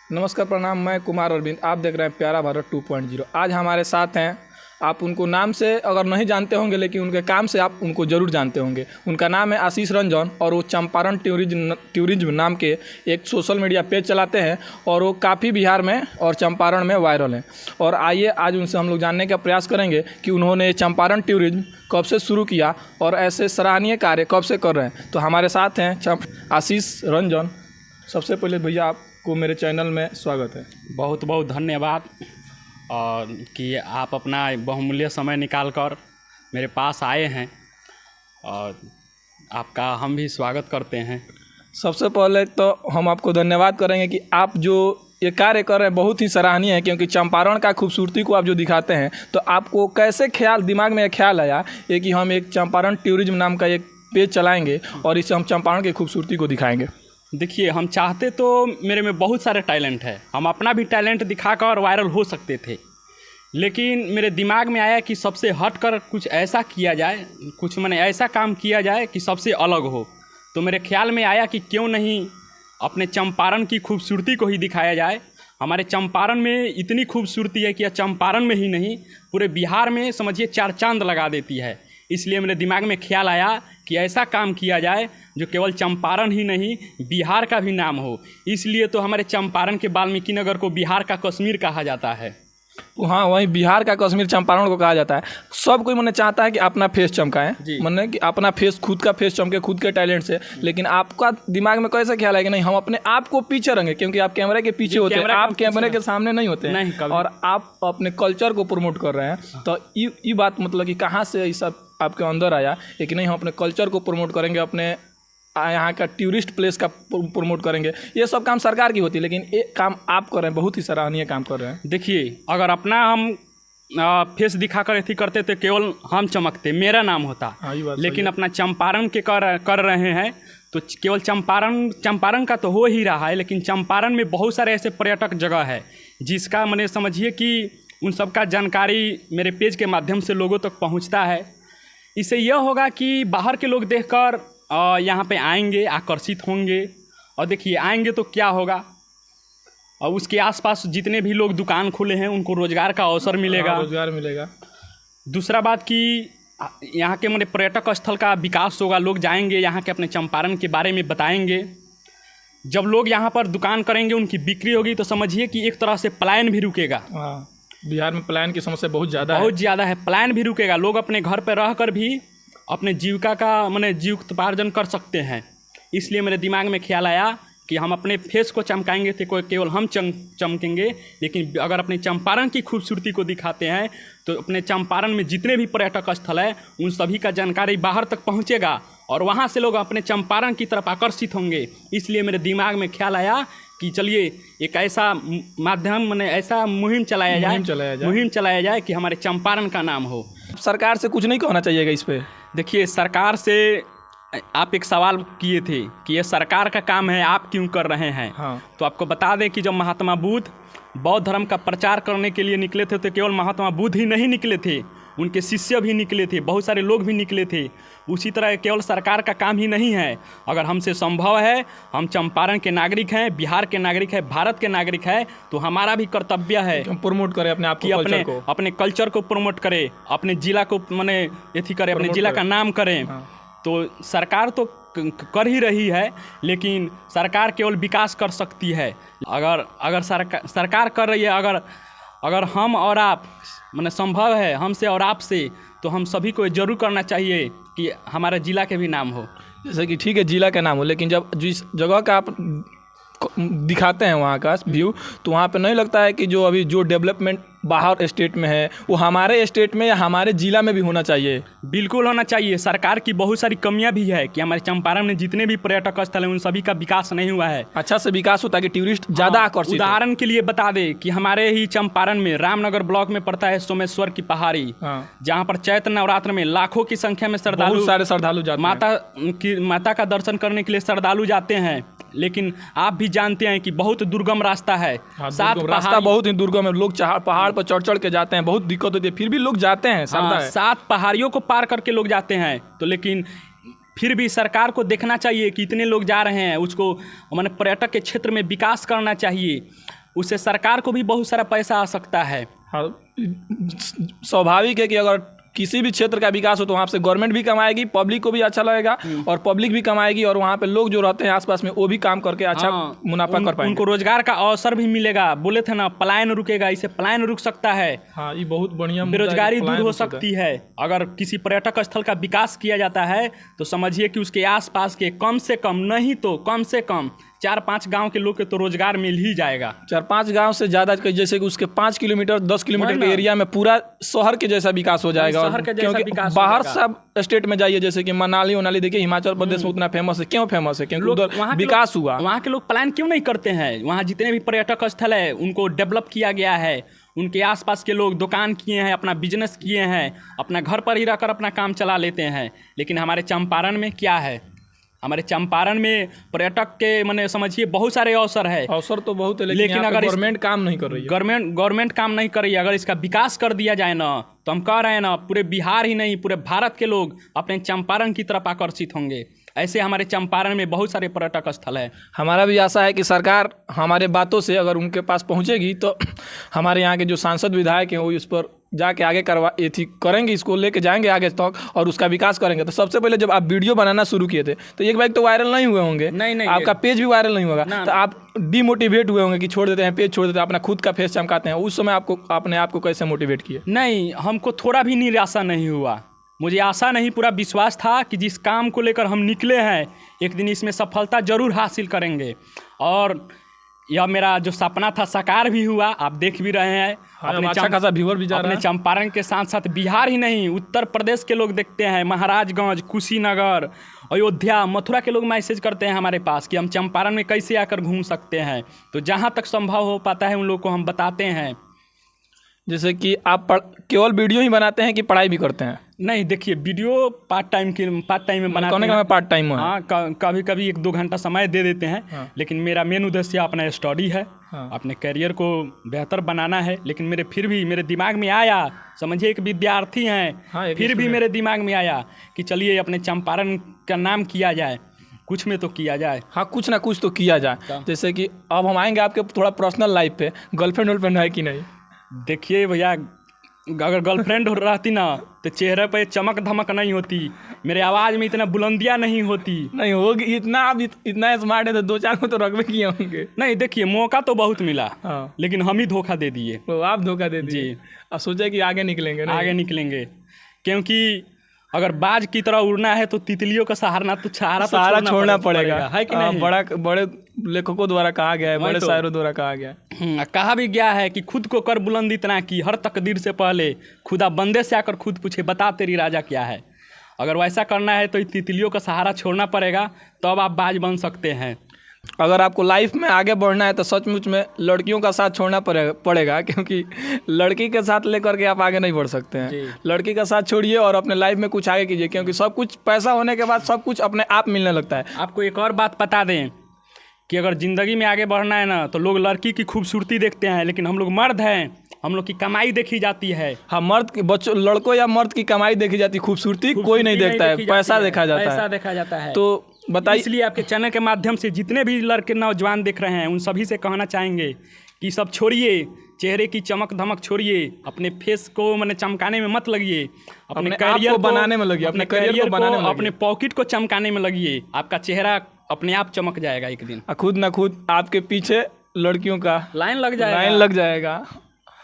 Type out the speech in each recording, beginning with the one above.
नमस्कार, प्रणाम। मैं कुमार अरविंद, आप देख रहे हैं प्यारा भारत 2.0। आज हमारे साथ हैं, आप उनको नाम से अगर नहीं जानते होंगे लेकिन उनके काम से आप उनको ज़रूर जानते होंगे। उनका नाम है आशीष रंजन और वो चंपारण टूरिज्म नाम के एक सोशल मीडिया पेज चलाते हैं और वो काफ़ी बिहार में और चंपारण में वायरल हैं। और आइए आज उनसे हम लोग जानने का प्रयास करेंगे कि उन्होंने चंपारण टूरिज्म कब से शुरू किया और ऐसे सराहनीय कार्य कब से कर रहे हैं। तो हमारे साथ हैं आशीष रंजन। सबसे पहले भैया आपको मेरे चैनल में स्वागत है। बहुत बहुत धन्यवाद और कि आप अपना बहुमूल्य समय निकाल कर मेरे पास आए हैं और आपका हम भी स्वागत करते हैं। सबसे पहले तो हम आपको धन्यवाद करेंगे कि आप जो ये कार्य कर रहे हैं बहुत ही सराहनीय है, क्योंकि चंपारण का खूबसूरती को आप जो दिखाते हैं। तो आपको कैसे दिमाग में ख्याल आया ये कि हम एक चंपारण टूरिज्म नाम का एक पेज चलाएँगे और इससे हम चंपारण की खूबसूरती को दिखाएँगे? देखिए, हम चाहते तो मेरे में बहुत सारे टैलेंट है, हम अपना भी टैलेंट दिखाकर वायरल हो सकते थे, लेकिन मेरे दिमाग में आया कि सबसे हटकर कुछ ऐसा किया जाए, कुछ मैंने ऐसा काम किया जाए कि सबसे अलग हो। तो मेरे ख्याल में आया कि क्यों नहीं अपने चंपारण की खूबसूरती को ही दिखाया जाए। हमारे चंपारण में इतनी खूबसूरती है कि यह चंपारण में ही नहीं पूरे बिहार में समझिए चार चांद लगा देती है। इसलिए मेरे दिमाग में ख्याल आया कि ऐसा काम किया जाए जो केवल चंपारण ही नहीं बिहार का भी नाम हो। इसलिए तो हमारे चंपारण के वाल्मीकि नगर को बिहार का कश्मीर कहा जाता है। हाँ, वहीं बिहार का कश्मीर चंपारण को कहा जाता है। सब कोई मैंने चाहता है कि अपना फेस चमकाएं, मैंने कि अपना फेस, खुद का फेस चमके खुद के टैलेंट से। लेकिन आपका दिमाग में कैसा ख्याल है कि नहीं, हम अपने आप को पीछे रखेंगे, क्योंकि आप कैमरे के पीछे होते हैं, आप कैमरे के सामने नहीं होते हैं और आप अपने कल्चर को प्रमोट कर रहे हैं। तो ये बात मतलब कि कहाँ से ये सब आपके अंदर आया कि नहीं हम अपने कल्चर को प्रमोट करेंगे, अपने यहाँ का टूरिस्ट प्लेस का प्रमोट करेंगे। ये सब काम सरकार की होती है, लेकिन एक काम आप कर रहे हैं, बहुत ही सराहनीय काम कर रहे हैं। देखिए, अगर अपना हम फेस दिखाकर ऐसी करते तो केवल हम चमकते, मेरा नाम होता। लेकिन अपना चंपारण के कर रहे हैं तो केवल चंपारण का तो हो ही रहा है, लेकिन चंपारण में बहुत सारे ऐसे पर्यटक जगह है जिसका मैंने समझिए कि उन सब का जानकारी मेरे पेज के माध्यम से लोगों तक पहुँचता है। इससे यह होगा कि बाहर के लोग देखकर यहाँ पे आएंगे, आकर्षित होंगे। और देखिए, आएंगे तो क्या होगा, और उसके आसपास जितने भी लोग दुकान खोले हैं उनको रोज़गार का अवसर मिलेगा। दूसरा बात कि यहाँ के मेरे पर्यटक स्थल का विकास होगा, लोग जाएंगे यहाँ के अपने चंपारण के बारे में बताएंगे। जब लोग यहाँ पर दुकान करेंगे, उनकी बिक्री होगी, तो समझिए कि एक तरह से पलायन भी रुकेगा। बिहार में पलायन की समस्या बहुत ज़्यादा है, पलायन भी रुकेगा। लोग अपने घर पर रह कर भी अपने जीविका का जीविकोपार्जन कर सकते हैं। इसलिए मेरे दिमाग में ख्याल आया कि हम अपने फेस को चमकाएंगे तो केवल हम चमकेंगे, लेकिन अगर अपने चंपारण की खूबसूरती को दिखाते हैं तो अपने चंपारण में जितने भी पर्यटक स्थल है उन सभी का जानकारी बाहर तक पहुंचेगा और वहां से लोग अपने चंपारण की तरफ आकर्षित होंगे। इसलिए मेरे दिमाग में ख्याल आया कि चलिए एक ऐसा माध्यम ऐसा मुहिम चलाया जाए कि हमारे चंपारण का नाम हो। सरकार से कुछ नहीं कहना चाहिएगा इस पे? देखिए, सरकार से आप एक सवाल किए थे कि ये सरकार का काम है, आप क्यों कर रहे हैं? तो आपको बता दें कि जब महात्मा बुद्ध बौद्ध धर्म का प्रचार करने के लिए निकले थे तो केवल महात्मा बुद्ध ही नहीं निकले थे, उनके शिष्य भी निकले थे, बहुत सारे लोग भी निकले थे। उसी तरह केवल सरकार का काम ही नहीं है, अगर हमसे संभव है, हम चंपारण के नागरिक हैं, बिहार के नागरिक हैं, भारत के नागरिक हैं, तो हमारा भी कर्तव्य है हम प्रमोट करें अपने आप को, अपने कल्चर को प्रमोट करें, अपने जिला को करें, अपने जिला का नाम करें। तो सरकार तो कर ही रही है, लेकिन सरकार केवल विकास कर सकती है। अगर सरकार कर रही है, अगर हम और आप संभव है हमसे और आपसे, तो हम सभी को जरूर करना चाहिए कि हमारे ज़िला के भी नाम हो। जैसे कि ठीक है जिला का नाम हो, लेकिन जब जिस जगह का आप दिखाते हैं वहाँ का व्यू, तो वहाँ पे नहीं लगता है कि जो डेवलपमेंट बाहर स्टेट में है वो हमारे स्टेट में या हमारे ज़िला में भी होना चाहिए? बिल्कुल होना चाहिए। सरकार की बहुत सारी कमियां भी है कि हमारे चंपारण में जितने भी पर्यटक स्थल हैं उन सभी का विकास नहीं हुआ है। अच्छा से विकास होता है कि टूरिस्ट ज़्यादा आकर्षित। उदाहरण के लिए बता दें कि हमारे ही चंपारण में रामनगर ब्लॉक में पड़ता है सोमेश्वर की पहाड़ी, जहाँ पर चैत्र नवरात्र में लाखों की संख्या में श्रद्धालु माता का दर्शन करने के लिए श्रद्धालु जाते हैं। लेकिन आप भी जानते हैं कि बहुत दुर्गम रास्ता है, रास्ता बहुत ही दुर्गम है, लोग पहाड़ पर चढ़ के जाते हैं, बहुत दिक्कत होती है, फिर भी लोग जाते हैं। 7 पहाड़ियों को पार करके लोग जाते हैं। तो लेकिन फिर भी सरकार को देखना चाहिए कि इतने लोग जा रहे हैं, उसको पर्यटक के क्षेत्र में विकास करना चाहिए। उससे सरकार को भी बहुत सारा पैसा आ सकता है। हाँ, स्वाभाविक है कि अगर किसी भी क्षेत्र का विकास हो तो वहाँ से गवर्नमेंट भी कमाएगी, पब्लिक को भी अच्छा लगेगा और पब्लिक भी कमाएगी और वहाँ पे लोग जो रहते हैं आसपास में वो भी काम करके अच्छा मुनाफा कर पाएंगे। उनको रोजगार का अवसर भी मिलेगा। बोले थे ना पलायन रुकेगा, इससे पलायन रुक सकता है। हाँ, ये बहुत बढ़िया, बेरोजगारी दूर हो सकती है। अगर किसी पर्यटक स्थल का विकास किया जाता है तो समझिए कि उसके आसपास के कम से कम, नहीं तो कम से कम 4-5 गांव के लोग के तो रोजगार मिल ही जाएगा। 4-5 गांव से ज़्यादा, जैसे कि उसके 5 किलोमीटर 10 किलोमीटर के एरिया में पूरा शहर के जैसा विकास हो जाएगा। शहर के जैसा क्योंकि विकास बाहर सब स्टेट में जाइए, जैसे कि मनाली देखिए, हिमाचल प्रदेश में उतना फेमस है। क्यों फेमस है? क्योंकि उधर विकास हुआ। वहाँ के लोग प्लान क्यों नहीं करते हैं? वहाँ जितने भी पर्यटक स्थल है उनको डेवलप किया गया है। उनके आसपास के लोग दुकान किए हैं, अपना बिजनेस किए हैं, अपना घर पर ही रहकर अपना काम चला लेते हैं। लेकिन हमारे चंपारण में क्या है? हमारे चंपारण में पर्यटक के माने समझिए बहुत सारे अवसर है। अवसर तो बहुत है, लेकिन अगर गवर्नमेंट काम नहीं कर रही है, गवर्नमेंट काम नहीं कर रही है। अगर इसका विकास कर दिया जाए ना, तो हम कह रहे हैं ना, पूरे बिहार ही नहीं पूरे भारत के लोग अपने चंपारण की तरफ आकर्षित होंगे। ऐसे हमारे चंपारण में बहुत सारे पर्यटक स्थल है। हमारा भी आशा है कि सरकार हमारे बातों से अगर उनके पास पहुंचेगी तो हमारे यहाँ के जो सांसद विधायक हैं वो इस पर जाके आगे करेंगे, इसको लेके जाएंगे आगे तक और उसका विकास करेंगे। तो सबसे पहले जब आप वीडियो बनाना शुरू किए थे तो एक बार तो वायरल नहीं हुए होंगे, नहीं आपका पेज भी वायरल नहीं होगा, तो आप डिमोटिवेट हुए होंगे कि छोड़ देते हैं, पेज छोड़ देते हैं, अपना खुद का फेस चमकाते हैं। उस समय आपको अपने आप को कैसे मोटिवेट किए? नहीं, हमको थोड़ा भी निराशा नहीं हुआ। मुझे आशा नहीं, पूरा विश्वास था कि जिस काम को लेकर हम निकले हैं एक दिन इसमें सफलता जरूर हासिल करेंगे। और यह मेरा जो सपना था साकार भी हुआ। आप देख भी रहे हैं, अच्छा खासा व्यूअर भी जा रहा है। अपने चंपारण के साथ साथ बिहार ही नहीं, उत्तर प्रदेश के लोग देखते हैं, महाराजगंज, कुशीनगर, अयोध्या, मथुरा के लोग मैसेज करते हैं हमारे पास कि हम चंपारण में कैसे आकर घूम सकते हैं। तो जहाँ तक संभव हो पाता है उन लोग को हम बताते हैं। जैसे कि आप केवल वीडियो ही बनाते हैं कि पढ़ाई भी करते हैं? नहीं, देखिए वीडियो पार्ट टाइम में बनाते हैं। Part time? हाँ, कभी कभी 1-2 घंटा समय दे देते हैं। हाँ। लेकिन मेरा मेन उद्देश्य अपना स्टडी है। हाँ। अपने करियर को बेहतर बनाना है। लेकिन फिर भी मेरे दिमाग में आया, समझिए एक विद्यार्थी हैं। हाँ, फिर भी मेरे दिमाग में आया कि चलिए अपने चंपारण का नाम किया जाए, कुछ में तो किया जाए। हाँ, कुछ ना कुछ तो किया जाए। जैसे कि अब हम आएंगे आपके थोड़ा पर्सनल लाइफ पे, गर्लफ्रेंड है कि नहीं? देखिए भैया, अगर गर्लफ्रेंड रहती ना तो चेहरे पे चमक धमक नहीं होती, मेरे आवाज़ में इतना बुलंदियाँ नहीं होती। नहीं होगी, इतना आप इतना स्मार्ट है तो 2-4 को तो रखबे किए होंगे। नहीं, देखिए मौका तो बहुत मिला। हाँ। लेकिन हम ही धोखा दे दिए। तो आप धोखा दे दिए जी। अब सोचे कि आगे निकलेंगे? नहीं, आगे निकलेंगे, क्योंकि अगर बाज की तरह उड़ना है तो तितलियों का सहारा छोड़ना पड़ेगा, है कि नहीं? बड़े लेखकों द्वारा कहा गया है, बड़े शायरों द्वारा कहा गया है। कहा भी गया है कि खुद को कर बुलंद इतना की हर तकदीर से पहले खुदा बंदे से आकर खुद पूछे बता तेरी राजा क्या है। अगर वैसा करना है तो तितलियों का सहारा छोड़ना पड़ेगा, तब आप बाज बन सकते हैं। अगर आपको लाइफ में आगे बढ़ना है तो सचमुच में लड़कियों का साथ छोड़ना पड़ेगा, क्योंकि लड़की के साथ लेकर के आप आगे नहीं बढ़ सकते हैं। लड़की का साथ छोड़िए और अपने लाइफ में कुछ आगे कीजिए, क्योंकि सब कुछ पैसा होने के बाद सब कुछ अपने आप मिलने लगता है। आपको एक और बात बता दें कि अगर ज़िंदगी में आगे बढ़ना है ना तो लोग लड़की की खूबसूरती देखते हैं, लेकिन हम लोग मर्द हैं, हम लोग की कमाई देखी जाती है। हाँ, लड़कों या मर्द की कमाई देखी जाती है, खूबसूरती कोई नहीं देखता है, पैसा देखा जाता है। तो बताइए, इसलिए आपके चैनल के माध्यम से जितने भी लड़के नौजवान देख रहे हैं उन सभी से कहना चाहेंगे कि सब छोड़िए, चेहरे की चमक धमक छोड़िए, अपने फेस को मैंने चमकाने में मत लगिए, अपने करियर को बनाने में लगिए, अपने करियर को बनाने में, अपने पॉकेट को चमकाने में लगिए। आपका चेहरा अपने आप चमक जाएगा एक दिन। खुद ना खुद आपके पीछे लड़कियों का लाइन लग जाएगा।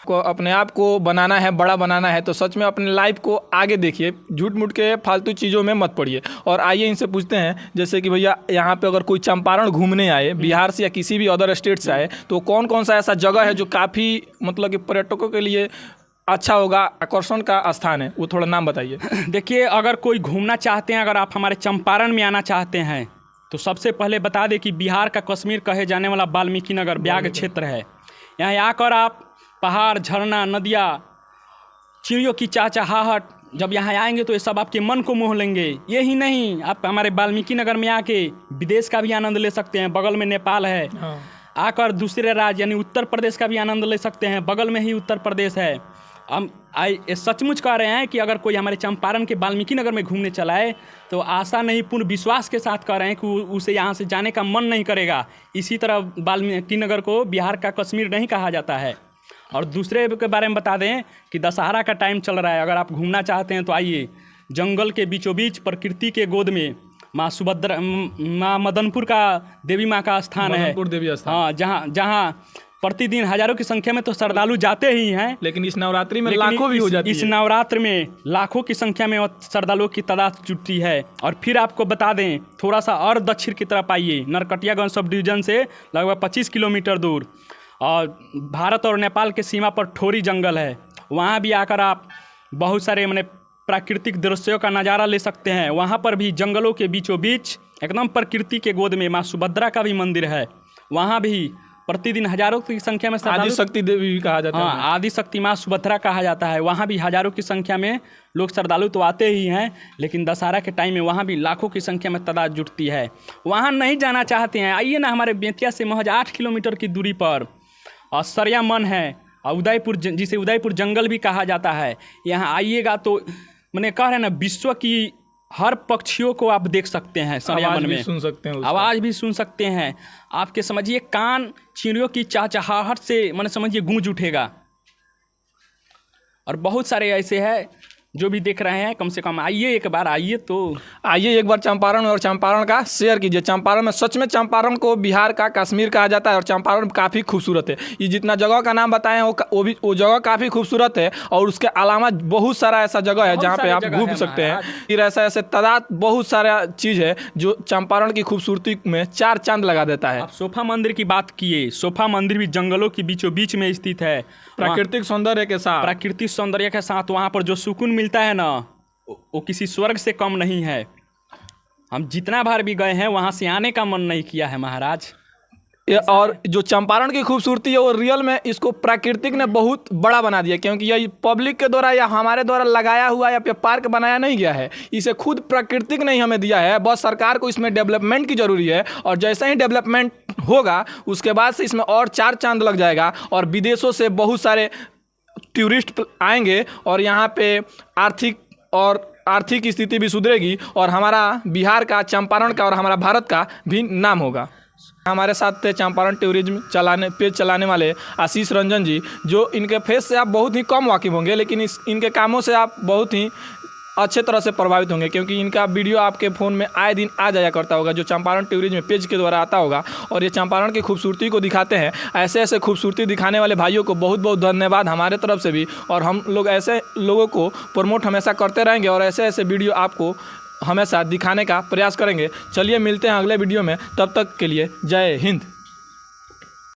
को अपने आप को बनाना है, बड़ा बनाना है तो सच में अपने लाइफ को आगे देखिए, झूठ मूठ के फालतू चीज़ों में मत पड़िए। और आइए इनसे पूछते हैं, जैसे कि भैया यहाँ पे अगर कोई चंपारण घूमने आए बिहार से या किसी भी अदर स्टेट से आए, तो कौन कौन सा ऐसा जगह है जो काफ़ी मतलब कि पर्यटकों के लिए अच्छा होगा, आकर्षण का स्थान है, वो थोड़ा नाम बताइए। देखिए, अगर कोई घूमना चाहते हैं, अगर आप हमारे चंपारण में आना चाहते हैं तो सबसे पहले बता दें कि बिहार का कश्मीर कहे जाने वाला वाल्मीकि नगर ब्याग क्षेत्र है। यहाँ आकर आप पहाड़, झरना, नदियाँ, चिड़ियों की चहचहाहट, जब यहाँ आएंगे तो ये सब आपके मन को मोह लेंगे। ये ही नहीं, आप हमारे वाल्मीकि नगर में आके विदेश का भी आनंद ले सकते हैं, बगल में नेपाल है। आकर दूसरे राज्य यानी उत्तर प्रदेश का भी आनंद ले सकते हैं, बगल में ही उत्तर प्रदेश है। हम ये सचमुच कह रहे हैं कि अगर कोई हमारे चंपारण के वाल्मीकि नगर में घूमने चला है तो आशा नहीं पूर्ण विश्वास के साथ कह रहे हैं कि उसे यहाँ से जाने का मन नहीं करेगा। इसी तरह वाल्मीकि नगर को बिहार का कश्मीर नहीं कहा जाता है। और दूसरे के बारे में बता दें कि दशहरा का टाइम चल रहा है, अगर आप घूमना चाहते हैं तो आइए। जंगल के बीचों बीच प्रकृति के गोद में माँ सुभद्रा, माँ मदनपुर का देवी माँ का स्थान है, देवी स्थान। हाँ, जहाँ प्रतिदिन हजारों की संख्या में तो श्रद्धालु जाते ही हैं, लेकिन इस नवरात्रि में लाखों भी हो जाती है। इस नवरात्र में लाखों की संख्या में श्रद्धालुओं की तादाद जुटती है। और फिर आपको बता दें, थोड़ा सा और दक्षिण की तरफ आइए, नरकटियागंज सब डिवीजन से लगभग 25 किलोमीटर दूर और भारत और नेपाल के सीमा पर ठोरी जंगल है। वहाँ भी आकर आप बहुत सारे मैंने प्राकृतिक दृश्यों का नज़ारा ले सकते हैं। वहाँ पर भी जंगलों के बीचों बीच एकदम प्रकृति के गोद में माँ सुभद्रा का भी मंदिर है। वहाँ भी प्रतिदिन हजारों की संख्या में आदि शक्ति देवी भी कहा जाता है। हाँ, आदि शक्ति माँ सुभद्रा कहा जाता है। वहाँ भी हजारों की संख्या में लोग श्रद्धालु तो आते ही हैं, लेकिन दशहरा के टाइम में वहाँ भी लाखों की संख्या में तादाद जुटती है। वहाँ नहीं जाना चाहते हैं, आइए ना, हमारे बेतिया से महज 8 किलोमीटर की दूरी पर सरिया मन है, उदयपुर, जिसे उदयपुर जंगल भी कहा जाता है। यहाँ आइएगा तो मैंने कह रहे हैं ना, विश्व की हर पक्षियों को आप देख सकते हैं। सरिया मन में सुन सकते हैं, आवाज़ भी सुन सकते हैं। आपके समझिए कान चिड़ियों की चहचहाहट से मैंने समझिए गूंज उठेगा। और बहुत सारे ऐसे हैं जो भी देख रहे हैं, कम से कम आइए, एक बार आइए तो आइए एक बार चंपारण, और चंपारण का शेयर कीजिए। चंपारण में सच में चंपारण को बिहार का कश्मीर कहा जाता है और चंपारण काफ़ी खूबसूरत है। ये जितना जगह का नाम बताए हैं वो जगह काफ़ी खूबसूरत है। और उसके अलावा बहुत सारा ऐसा जगह है जहाँ पे आप घूम सकते हैं। फिर ऐसे तादाद बहुत सारा चीज़ है जो चंपारण की खूबसूरती में 4 चांद लगा देता है। आप सोफा मंदिर की बात किए, सोफा मंदिर भी जंगलों के बीचों बीच में स्थित है। प्राकृतिक सौंदर्य के साथ वहाँ पर जो सुकून मिलता है ना, वो किसी स्वर्ग से कम नहीं है। हम जितना बार भी गए हैं वहाँ से आने का मन नहीं किया है महाराज। और जो चंपारण की खूबसूरती है वो रियल में इसको प्राकृतिक ने बहुत बड़ा बना दिया, क्योंकि ये पब्लिक के द्वारा या हमारे द्वारा लगाया हुआ या पार्क बनाया नहीं गया है। इसे खुद प्राकृतिक ने हमें दिया है, बस सरकार को इसमें डेवलपमेंट की ज़रूरी है। और जैसे ही डेवलपमेंट होगा उसके बाद से इसमें और 4 चांद लग जाएगा और विदेशों से बहुत सारे टूरिस्ट आएंगे और यहाँ पे आर्थिक स्थिति भी सुधरेगी और हमारा बिहार का, चंपारण का और हमारा भारत का भी नाम होगा। हमारे साथ थे चंपारण टूरिज्म पेज चलाने वाले आशीष रंजन जी, जो इनके फेस से आप बहुत ही कम वाकिफ होंगे, लेकिन इनके कामों से आप बहुत ही अच्छे तरह से प्रभावित होंगे, क्योंकि इनका वीडियो आपके फ़ोन में आए दिन आ जाया करता होगा, जो चंपारण टूरिज्म पेज के द्वारा आता होगा और ये चंपारण की खूबसूरती को दिखाते हैं। ऐसे खूबसूरती दिखाने वाले भाइयों को बहुत बहुत धन्यवाद हमारे तरफ से भी। और हम लोग ऐसे लोगों को प्रमोट हमेशा करते रहेंगे और ऐसे वीडियो आपको हमेशा दिखाने का प्रयास करेंगे। चलिए मिलते हैं अगले वीडियो में, तब तक के लिए जय हिंद।